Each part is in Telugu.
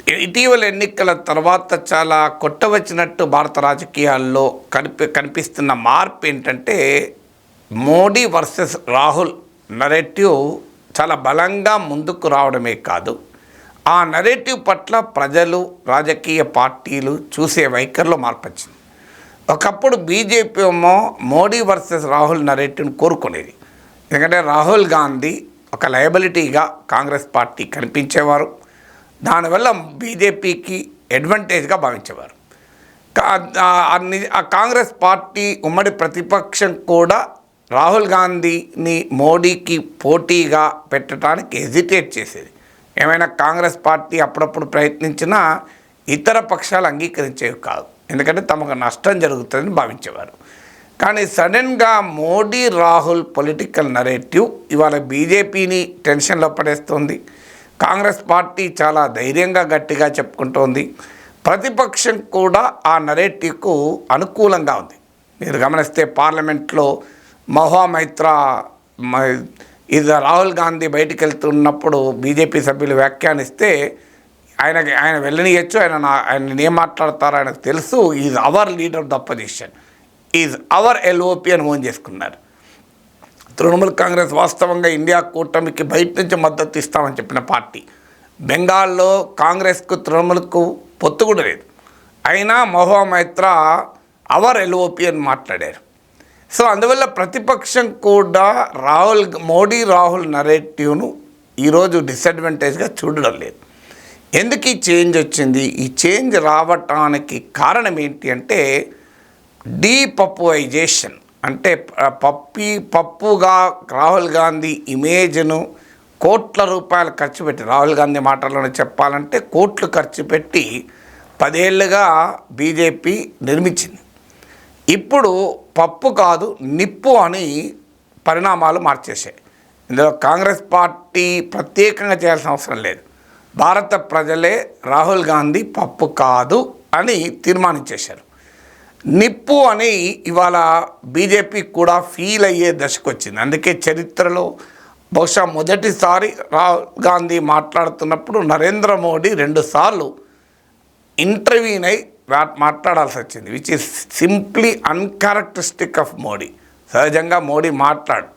ఇటీవల ఎన్నికల తర్వాత చాలా కొట్టవచ్చినట్టు భారత రాజకీయాల్లో కనిపిస్తున్న మార్పు ఏంటంటే మోడీ వర్సెస్ రాహుల్ నరేటివ్ చాలా బలంగా ముందుకు రావడమే కాదు, ఆ నరేటివ్ పట్ల ప్రజలు, రాజకీయ పార్టీలు చూసే వైఖరిలో మార్పు వచ్చింది. ఒకప్పుడు బీజేపీ ఏమో మోడీ వర్సెస్ రాహుల్ నరేటివ్ని కోరుకునేది. ఎందుకంటే రాహుల్ గాంధీ ఒక లయబిలిటీగా కాంగ్రెస్ పార్టీ కనిపించేవారు, దానివల్ల బీజేపీకి అడ్వాంటేజ్గా భావించేవారు. ఆ కాంగ్రెస్ పార్టీ ఉమ్మడి ప్రతిపక్షం కూడా రాహుల్ గాంధీని మోడీకి పోటీగా పెట్టడానికి హెజిటేట్ చేసేది. ఏమైనా కాంగ్రెస్ పార్టీ అప్పుడప్పుడు ప్రయత్నించినా ఇతర పక్షాలు అంగీకరించేవి కాదు, ఎందుకంటే తమకు నష్టం జరుగుతుందని భావించేవారు. కానీ సడన్గా మోడీ రాహుల్ పొలిటికల్ నరేటివ్ ఇవాళ బీజేపీని టెన్షన్లో పడేస్తుంది. కాంగ్రెస్ పార్టీ చాలా ధైర్యంగా గట్టిగా చెప్పుకుంటోంది. ప్రతిపక్షం కూడా ఆ నరేటివ్కు అనుకూలంగా ఉంది. మీరు గమనిస్తే పార్లమెంట్లో మహువా మైత్రా ఇది రాహుల్ గాంధీ బయటికి వెళ్తున్నప్పుడు బీజేపీ సభ్యులు వ్యాఖ్యానిస్తే ఆయన వెళ్ళనియచ్చు, ఆయన ఏం మాట్లాడతారో ఆయనకు తెలుసు, is our leader of the opposition, is our LOP అని ఓన్ చేసుకున్నారు. తృణమూల్ కాంగ్రెస్ వాస్తవంగా ఇండియా కూటమికి బయట నుంచి మద్దతు ఇస్తామని చెప్పిన పార్టీ. బెంగాల్లో కాంగ్రెస్కు తృణమూల్కు పొత్తు కూడా లేదు, అయినా మహువా మైత్రా అవర్ ఎల్ఓపి అని మాట్లాడారు. సో అందువల్ల ప్రతిపక్షం కూడా మోడీ రాహుల్ నరేటివ్ను ఈరోజు డిసడ్వాంటేజ్గా చూడడం లేదు. ఎందుకు ఈ చేంజ్ వచ్చింది? ఈ చేంజ్ రావటానికి కారణం ఏంటి అంటే డీపప్పువైజేషన్, అంటే పప్పుగా రాహుల్ గాంధీ ఇమేజ్ను కోట్ల రూపాయలు ఖర్చు పెట్టి, రాహుల్ గాంధీ మాటల్లోనే చెప్పాలంటే కోట్లు ఖర్చు పెట్టి 10 ఏళ్ళుగా బీజేపీ నిర్మించింది. ఇప్పుడు పప్పు కాదు నిప్పు అని పరిణామాలు మార్చేశాయి. ఇందులో కాంగ్రెస్ పార్టీ ప్రత్యేకంగా చేయాల్సిన అవసరం లేదు. భారత ప్రజలే రాహుల్ గాంధీ పప్పు కాదు అని తీర్మానించేశారు. నిప్పు అని ఇవాళ బీజేపీ కూడా ఫీల్ అయ్యే దశకు వచ్చింది. అందుకే చరిత్రలో బహుశా మొదటిసారి రాహుల్ గాంధీ మాట్లాడుతున్నప్పుడు నరేంద్ర మోడీ 2 సార్లు ఇంటర్వ్యూన్ అయి మాట్లాడాల్సి వచ్చింది, which is simply uncharacteristic of Modi. సహజంగా మోడీ మాట్లాడు,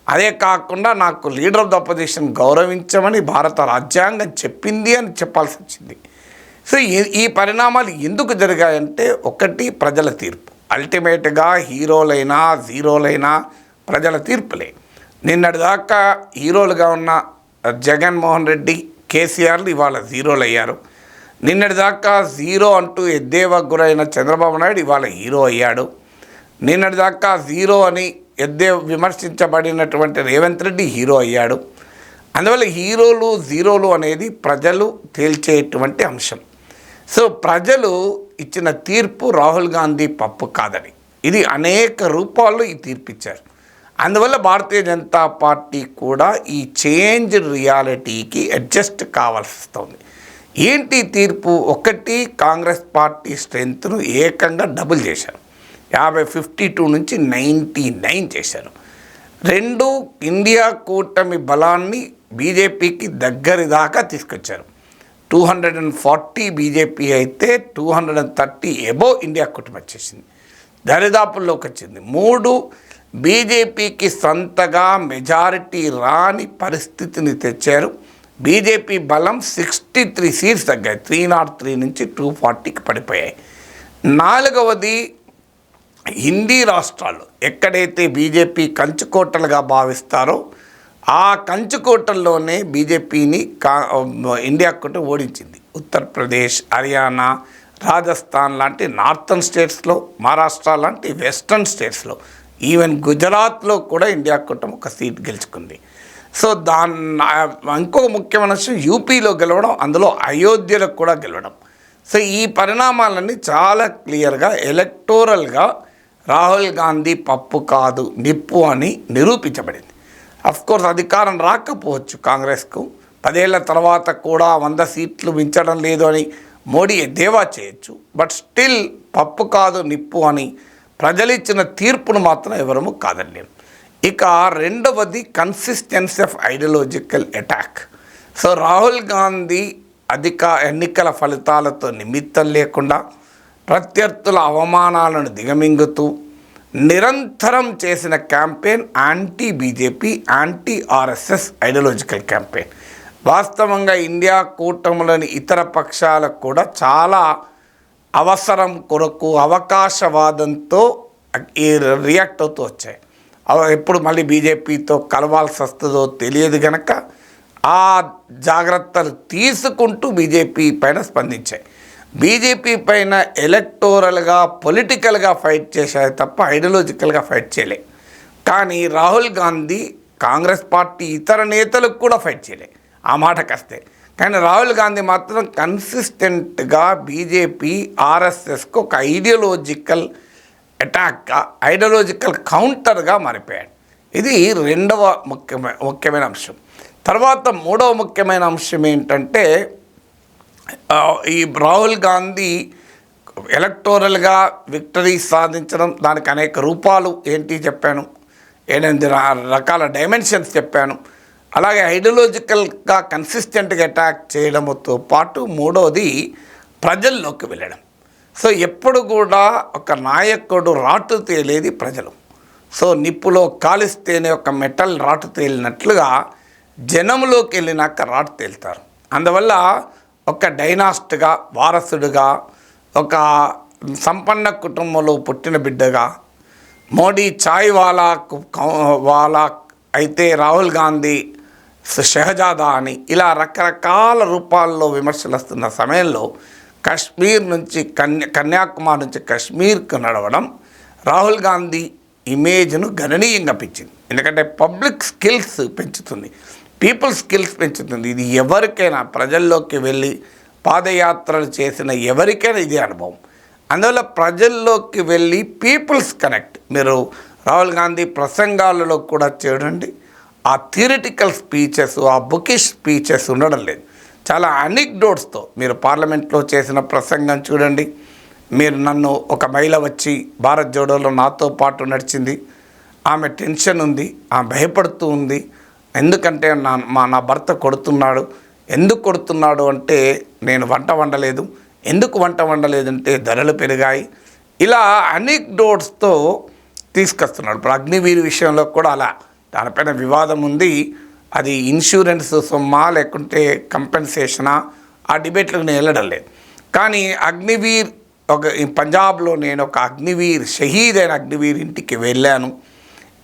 అదే కాకుండా నాకు లీడర్ ఆఫ్ ద అపోజిషన్ గౌరవించమని భారత రాజ్యాంగం చెప్పింది అని చెప్పాల్సి వచ్చింది. సో ఈ పరిణామాలు ఎందుకు జరిగాయంటే ఒకటి ప్రజల తీర్పు. అల్టిమేట్గా హీరోలైనా జీరోలైనా ప్రజల తీర్పులే. నిన్నటిదాకా హీరోలుగా ఉన్న జగన్మోహన్ రెడ్డి, కేసీఆర్లు ఇవాళ జీరోలు అయ్యారు. నిన్నటిదాకా జీరో అంటూ ఎద్దేవా గురైన చంద్రబాబు నాయుడు ఇవాళ హీరో అయ్యాడు. నిన్నటిదాకా జీరో అని విమర్శించబడినటువంటి రేవంత్ రెడ్డి హీరో అయ్యాడు. అందువల్ల హీరోలు జీరోలు అనేది ప్రజలు తేల్చేటువంటి అంశం. సో ప్రజలు ఇచ్చిన తీర్పు రాహుల్ గాంధీ పప్పు కాదని, ఇది అనేక రూపాల్లో ఈ తీర్పు ఇచ్చారు. అందువల్ల భారతీయ జనతా పార్టీ కూడా ఈ చేంజ్ రియాలిటీకి అడ్జస్ట్ కావాల్సి వస్తుంది. ఏంటి తీర్పు? ఒకటి, కాంగ్రెస్ పార్టీ స్ట్రెంత్ను ఏకంగా డబుల్ చేశారు, 52 నుంచి 99 చేశారు. 2, ఇండియా కూటమి బలాన్ని బీజేపీకి దగ్గరి దాకా తీసుకొచ్చారు. 240 బీజేపీ అయితే 230 ఎబో ఇండియా కూటమి వచ్చేసింది, దరిదాపుల్లోకి వచ్చింది. 3, బీజేపీకి సొంతగా మెజారిటీ రాని పరిస్థితిని తెచ్చారు. బీజేపీ బలం 63 సీట్స్ తగ్గాయి, 303 నుంచి 240కి పడిపోయాయి. 4వది, హిందీ రాష్ట్రాలు ఎక్కడైతే బీజేపీ కంచుకోటలుగా భావిస్తారో ఆ కంచుకోటల్లోనే బీజేపీని ఇండియా కూటమి ఓడించింది. ఉత్తరప్రదేశ్, హర్యానా, రాజస్థాన్ లాంటి నార్థన్ స్టేట్స్లో, మహారాష్ట్ర లాంటి వెస్టర్న్ స్టేట్స్లో, ఈవెన్ గుజరాత్లో కూడా ఇండియా కూటమి 1 సీట్ గెలుచుకుంది. సో ఇంకొక ముఖ్యమైన విషయం యూపీలో గెలవడం, అందులో అయోధ్యలో కూడా గెలవడం. సో ఈ పరిణామాలన్నీ చాలా క్లియర్గా ఎలక్టోరల్గా రాహుల్ గాంధీ పప్పు కాదు నిప్పు అని నిరూపించబడింది. అఫ్కోర్స్ అధికారం రాకపోవచ్చు కాంగ్రెస్కు, 10 ఏళ్ల తర్వాత కూడా 100 సీట్లు మించడం లేదు అని మోడీ ఎద్దేవా చేయొచ్చు. బట్ స్టిల్ పప్పు కాదు నిప్పు అని ప్రజలిచ్చిన తీర్పును మాత్రం ఎవరము కాదనలేము. ఇక 2వది, consistency of ideological attack. So Rahul Gandhi అధిక ఎన్నికల ఫలితాలతో నిమిత్తం లేకుండా ప్రత్యర్థుల అవమానాలను దిగమింగుతూ నిరంతరం చేసిన campaign anti BJP, anti RSS ideological campaign. వాస్తవంగా ఇండియా కూటమిలోని ఇతర పక్షాలకు కూడా చాలా అవసరం కొరకు అవకాశవాదంతో ఈ రియాక్ట్ అవుతూ వచ్చాయి. ఎప్పుడు మళ్ళీ బీజేపీతో కలవాల్సి వస్తుందో తెలియదు కనుక ఆ జాగ్రత్తలు తీసుకుంటూ బీజేపీ పైన స్పందించాయి. బీజేపీ పైన ఎలక్టోరల్గా, పొలిటికల్గా ఫైట్ చేశాయి తప్ప ఐడియాలజికల్గా ఫైట్ చేయలే. కానీ రాహుల్ గాంధీ కాంగ్రెస్ పార్టీ ఇతర నేతలకు కూడా ఫైట్ చేయలే ఆ మాటకొస్తే. కానీ రాహుల్ గాంధీ మాత్రం కన్సిస్టెంట్గా బీజేపీ, ఆర్ఎస్ఎస్కు ఒక ఐడియాలజికల్ అటాక్గా, ఐడియాలజికల్ కౌంటర్గా మారిపోయాడు. ఇది రెండవ ముఖ్యమైన అంశం. తర్వాత మూడవ ముఖ్యమైన అంశం ఏంటంటే ఈ రాహుల్ గాంధీ ఎలక్టోరల్గా విక్టరీ సాధించడం, దానికి అనేక రూపాలు ఏంటి చెప్పాను, 8 రకాల డైమెన్షన్స్ చెప్పాను. అలాగే ఐడియాలజికల్గా కన్సిస్టెంట్గా అటాక్ చేయడంతో పాటు మూడవది ప్రజల్లోకి వెళ్ళడం. సో ఎప్పుడు కూడా ఒక నాయకుడు రాటు తేలేది ప్రజలు. సో నిప్పులో కాలిస్తేనే ఒక మెటల్ రాటు తేలినట్లుగా జనంలోకి వెళ్ళినాక రాటు తేలుతారు. అందువల్ల ఒక డైనాస్ట్గా, వారసుడుగా, ఒక సంపన్న కుటుంబంలో పుట్టిన బిడ్డగా, మోడీ చాయ్ వాలా అయితే రాహుల్ గాంధీ షహజాదా అని ఇలా రకరకాల రూపాల్లో విమర్శలు వస్తున్న సమయంలో కశ్మీర్ నుంచి కన్యాకుమారి నుంచి కశ్మీర్కు నడవడం రాహుల్ గాంధీ ఇమేజ్ను గణనీయంగా పెంచింది. ఎందుకంటే పబ్లిక్ స్కిల్స్ పెంచుతుంది, పీపుల్ స్కిల్స్ పెంచుతుంది. ఇది ఎవరికైనా ప్రజల్లోకి వెళ్ళి పాదయాత్రలు చేసిన ఎవరికైనా ఇదే అనుభవం. అందువల్ల ప్రజల్లోకి వెళ్ళి పీపుల్స్ కనెక్ట్. మీరు రాహుల్ గాంధీ ప్రసంగాలలో కూడా చూడండి, ఆ థియరిటికల్ స్పీచెస్, ఆ బుకిష్ స్పీచెస్ ఉండడం లేదు. చాలా అనిక్డోట్స్తో మీరు పార్లమెంట్లో చేసిన ప్రసంగం చూడండి. మీరు నన్ను ఒక మహిళ వచ్చి భారత్ జోడోలో నాతో పాటు నడిచింది, ఆమె టెన్షన్ ఉంది, ఆమె భయపడుతూ ఉంది. ఎందుకంటే నా భర్త కొడుతున్నాడు. ఎందుకు కొడుతున్నాడు అంటే నేను వంట వండలేదు. ఎందుకు వంట వండలేదంటే ధరలు పెరిగాయి. ఇలా అనిక్డోట్స్తో తీసుకొస్తున్నాడు. ఇప్పుడు అగ్నివీర్ విషయంలో కూడా అలా దానిపైన వివాదం ఉంది. అది ఇన్సూరెన్స్ సొమ్మా లేకుంటే కంపెన్సేషనా, ఆ డిబేట్లకు నేను వెళ్ళడం లేదు. కానీ అగ్నివీర్ పంజాబ్లో నేను ఒక అగ్నివీర్, షహీద్ అయిన అగ్నివీర్ ఇంటికి వెళ్ళాను.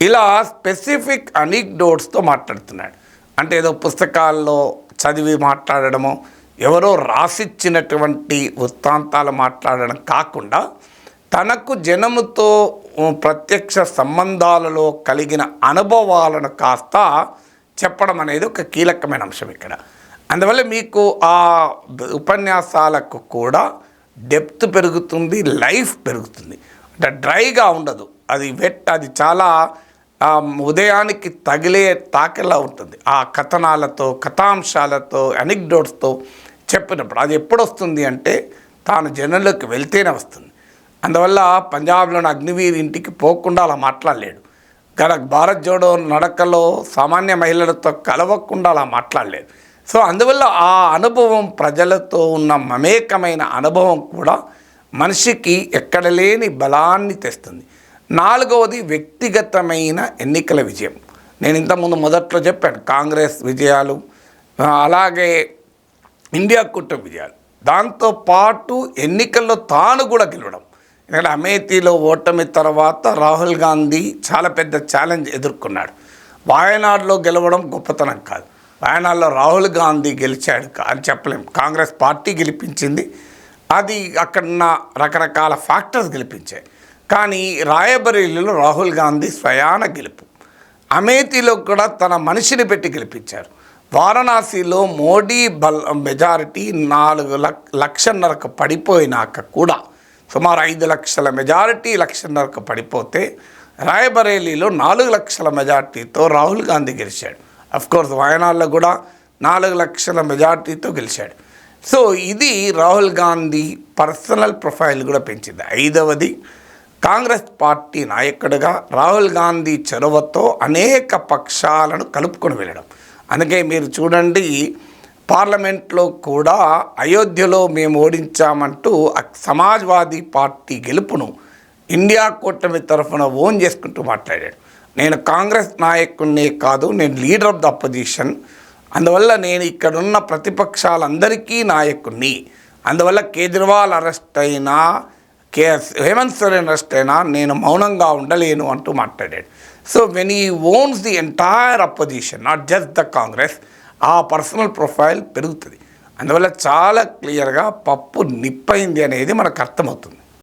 ఇలా స్పెసిఫిక్ అనిక్డోట్స్తో మాట్లాడుతున్నాడు. అంటే ఏదో పుస్తకాల్లో చదివి మాట్లాడడమో, ఎవరో రాసిచ్చినటువంటి వృత్తాంతాలు మాట్లాడడం కాకుండా తనకు జనముతో ప్రత్యక్ష సంబంధాలలో కలిగిన అనుభవాలను కాస్త చెప్పడం అనేది ఒక కీలకమైన అంశం ఇక్కడ. అందువల్ల మీకు ఆ ఉపన్యాసాలకు కూడా డెప్త్ పెరుగుతుంది, లైఫ్ పెరుగుతుంది. అంటే డ్రైగా ఉండదు, అది వెట్, అది చాలా ఉదయానికి తాకేలా ఉంటుంది. ఆ కథనాలతో, కథాంశాలతో, అనిక్డోట్స్తో చెప్పినప్పుడు అది ఎప్పుడు వస్తుంది అంటే తాను జనంలోకి వెళ్తేనే వస్తుంది. అందువల్ల పంజాబ్లోని అగ్నివీర్ ఇంటికి పోకుండా అలా మాట్లాడలేడు. భారత్ జోడో నడకలో సామాన్య మహిళలతో కలవకుండా అలా మాట్లాడలేదు. సో అందువల్ల ఆ అనుభవం, ప్రజలతో ఉన్న మమేకమైన అనుభవం కూడా మనిషికి ఎక్కడ లేని బలాన్ని తెస్తుంది. నాలుగవది వ్యక్తిగతమైన ఎన్నికల విజయం. నేను ఇంతకుముందు మొదట్లో చెప్పాను, కాంగ్రెస్ విజయాలు, అలాగే ఇండియా కూటమి విజయాలు, దాంతోపాటు ఎన్నికల్లో తాను కూడా గెలవడం. ఎందుకంటే అమేథీలో ఓటమి తర్వాత రాహుల్ గాంధీ చాలా పెద్ద ఛాలెంజ్ ఎదుర్కొన్నాడు. వాయనాడులో గెలవడం గొప్పతనం కాదు, వాయనాడులో రాహుల్ గాంధీ గెలిచాడు అని చెప్పలేము. కాంగ్రెస్ పార్టీ గెలిపించింది, అది అక్కడున్న రకరకాల ఫ్యాక్టర్స్ గెలిపించాయి. కానీ రాయబరేలీలో రాహుల్ గాంధీ స్వయాన గెలుపు. అమేథీలో కూడా తన మనిషిని పెట్టి గెలిపించారు. వారణాసిలో మోడీ మెజారిటీ 4.5 పడిపోయినాక కూడా, సుమారు 5 లక్షల మెజారిటీ 1.5 పడిపోతే రాయబరేలీలో 4 లక్షల మెజార్టీతో రాహుల్ గాంధీ గెలిచాడు. అఫ్కోర్స్ వాయనాడులో కూడా 4 లక్షల మెజార్టీతో గెలిచాడు. సో ఇది రాహుల్ గాంధీ పర్సనల్ ప్రొఫైల్ కూడా పెంచింది. ఐదవది కాంగ్రెస్ పార్టీ నాయకుడిగా రాహుల్ గాంధీ చొరవతో అనేక పక్షాలను కలుపుకొని వెళ్ళడం. అందుకే మీరు చూడండి, పార్లమెంట్లో కూడా అయోధ్యలో మేము ఓడించామంటూ సమాజ్వాదీ పార్టీ గెలుపును ఇండియా కూటమి తరఫున ఓన్ చేసుకుంటూ మాట్లాడాడు. నేను కాంగ్రెస్ నాయకుడినే కాదు, నేను లీడర్ ఆఫ్ ద అపోజిషన్, అందువల్ల నేను ఇక్కడున్న ప్రతిపక్షాలందరికీ నాయకుడిని, అందువల్ల కేజ్రీవాల్ అరెస్ట్ అయినా హేమంత్ సోరెన్ అరెస్ట్ అయినా నేను మౌనంగా ఉండలేను అంటూ మాట్లాడాడు. So when he owns the entire opposition, not just the Congress, ఆ పర్సనల్ ప్రొఫైల్ పెరుగుతుంది. అందువల్ల చాలా క్లియర్గా పప్పు నిప్పైంది అనేది మనకు అర్థమవుతుంది.